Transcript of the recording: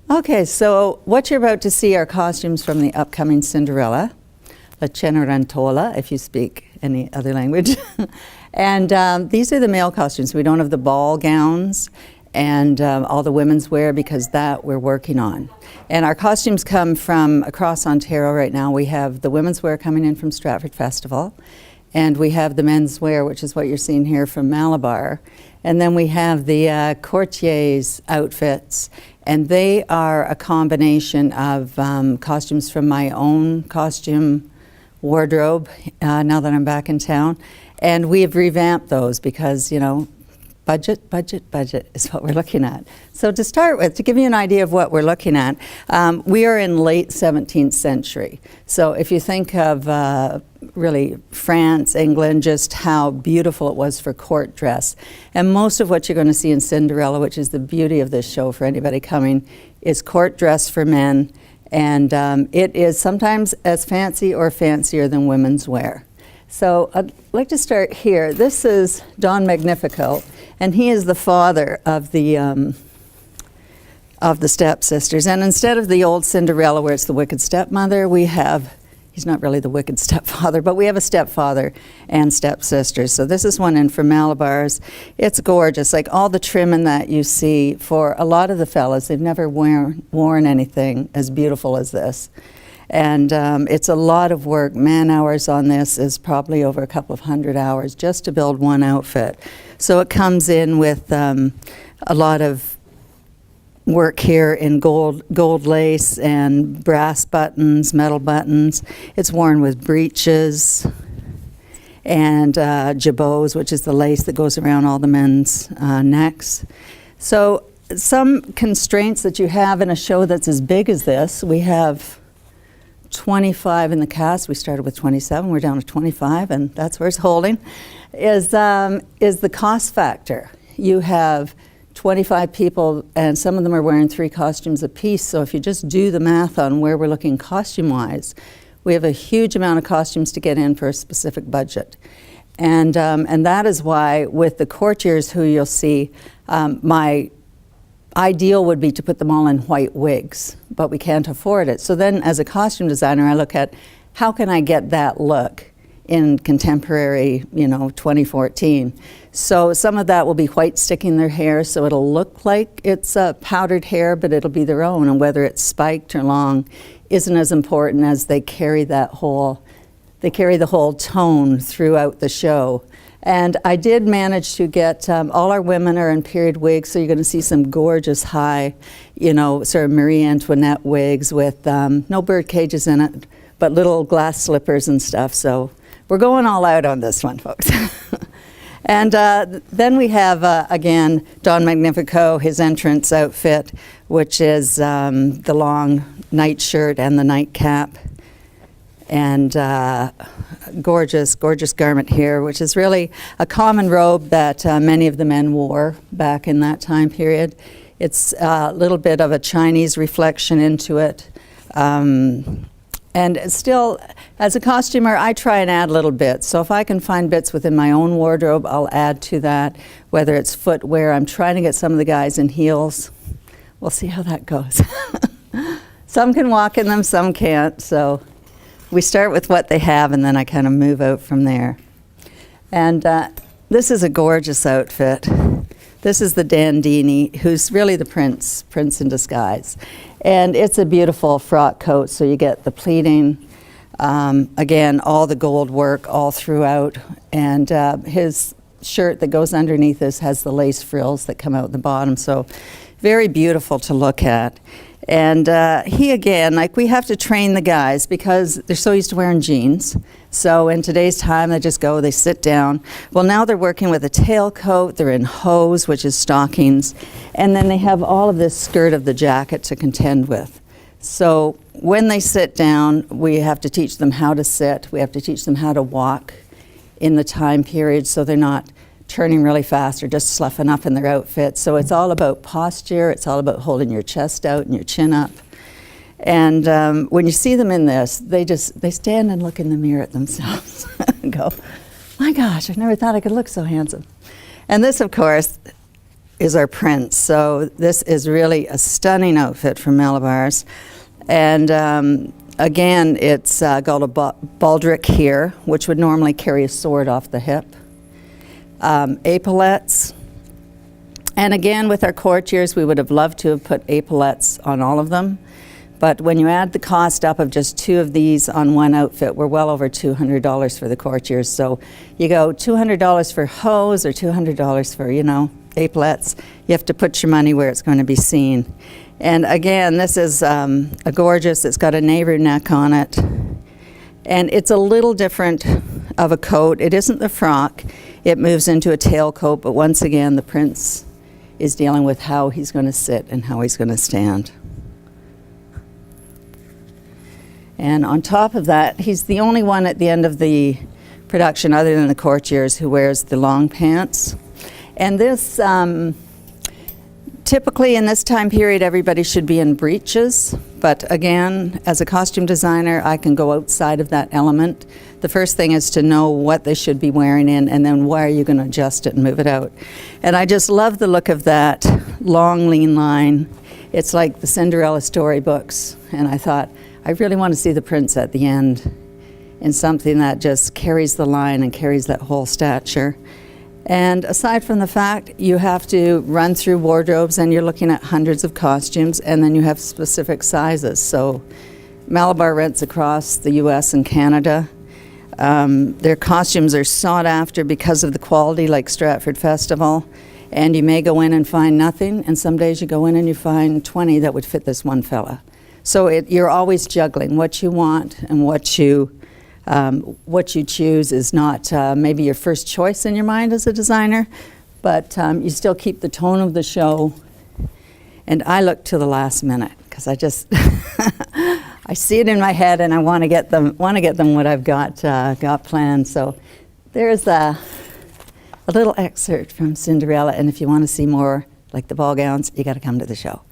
Okay, so what you're about to see are costumes from the upcoming Cinderella, La Cenerentola, if you speak any other language. And these are the male costumes. We don't have the ball gowns and all the women's wear because that we're working on. And our costumes come from across Ontario right now. We have the women's wear coming in from Stratford Festival, and we have the men's wear, which is what you're seeing here from Malabar. And then we have the courtiers' outfits, and they are a combination of costumes from my own costume wardrobe now that I'm back in town. And we have revamped those because, you know, budget, budget, budget is what we're looking at. So to start with, to give you an idea of what we're looking at, we are in late 17th century. So if you think of really France, England, just how beautiful it was for court dress. And most of what you're going to see in Cinderella, which is the beauty of this show for anybody coming, is court dress for men. And it is sometimes as fancy or fancier than women's wear. So I'd like to start here. This is Don Magnifico, and he is the father of the stepsisters. And instead of the old Cinderella where it's the wicked stepmother, we have, he's not really the wicked stepfather, but we have a stepfather and stepsisters. So this is one in from Malabar's. It's gorgeous, like all the trimming that you see for a lot of the fellas. They've never worn anything as beautiful as this. And it's a lot of work. Man hours on this is probably over a couple of 100 hours just to build one outfit. So it comes in with a lot of work here in gold lace and brass buttons, metal buttons. It's worn with breeches and jabots, which is the lace that goes around all the men's necks. So some constraints that you have in a show that's as big as this, we have 25 in the cast. We started with 27. We're down to 25, and that's where it's holding, is the cost factor. You have 25 people, and some of them are wearing 3 costumes apiece. So if you just do the math on where we're looking costume-wise, we have a huge amount of costumes to get in for a specific budget. And that is why with the courtiers who you'll see, my ideal would be to put them all in white wigs, but we can't afford it. So then as a costume designer, I look at how can I get that look in contemporary, 2014. So some of that will be white sticking their hair, so it'll look like it's powdered hair, but it'll be their own, and whether it's spiked or long isn't as important as they carry the whole tone throughout the show. And I did manage to get, all our women are in period wigs, so you're going to see some gorgeous high, sort of Marie Antoinette wigs with no bird cages in it, but little glass slippers and stuff. So we're going all out on this one, folks. And then we have, again, Don Magnifico, his entrance outfit, which is the long night shirt and the nightcap. And gorgeous, gorgeous garment here, which is really a common robe that many of the men wore back in that time period. It's a little bit of a Chinese reflection into it. And still, as a costumer, I try and add little bits. So if I can find bits within my own wardrobe, I'll add to that, whether it's footwear. I'm trying to get some of the guys in heels. We'll see how that goes. Some can walk in them, some can't. So we start with what they have, and then I kind of move out from there. And this is a gorgeous outfit. This is the Dandini, who's really the prince in disguise. And it's a beautiful frock coat, so you get the pleating. Again, all the gold work all throughout. And his shirt that goes underneath this has the lace frills that come out the bottom, so very beautiful to look at. And he, again, we have to train the guys because they're so used to wearing jeans. So in today's time, they just go, they sit down. Well, now they're working with a tailcoat, they're in hose, which is stockings, and then they have all of this skirt of the jacket to contend with. So when they sit down, we have to teach them how to sit, we have to teach them how to walk in the time period so they're not turning really fast or just sloughing up in their outfit. So it's all about posture, it's all about holding your chest out and your chin up. And when you see them in this, they stand and look in the mirror at themselves and go, my gosh, I never thought I could look so handsome. And this, of course, prince. So this is really a stunning outfit from Malabars. And again, it's got a baldric here, which would normally carry a sword off the hip. Epaulettes. And again, with our courtiers, we would have loved to have put epaulettes on all of them. But when you add the cost up of just 2 of these on one outfit, we're well over $200 for the courtiers. So you go $200 for hose or $200 for, you know, epaulettes. You have to put your money where it's going to be seen. And again, this is a gorgeous, it's got a nehru neck on it. And it's a little different of a coat. It isn't the frock. It moves into a tailcoat, but once again, the prince is dealing with how he's going to sit and how he's going to stand. And on top of that, he's the only one at the end of the production, other than the courtiers, who wears the long pants. And this, typically in this time period, everybody should be in breeches. But again, as a costume designer, I can go outside of that element. The first thing is to know what they should be wearing in, and then why are you going to adjust it and move it out. And I just love the look of that long, lean line. It's like the Cinderella storybooks. And I thought, I really want to see the prince at the end in something that just carries the line and carries that whole stature. And aside from the fact you have to run through wardrobes and you're looking at hundreds of costumes, and then you have specific sizes. So Malabar rents across the US and Canada. Their costumes are sought after because of the quality, like Stratford Festival. And you may go in and find nothing, and some days you go in and you find 20 that would fit this one fella. So you're always juggling what you want, and what you choose is not maybe your first choice in your mind as a designer, but you still keep the tone of the show. And I look to the last minute because I just I see it in my head, and I want to get them what I've got planned. So there's a little excerpt from Cinderella, and if you want to see more like the ball gowns, you got to come to the show.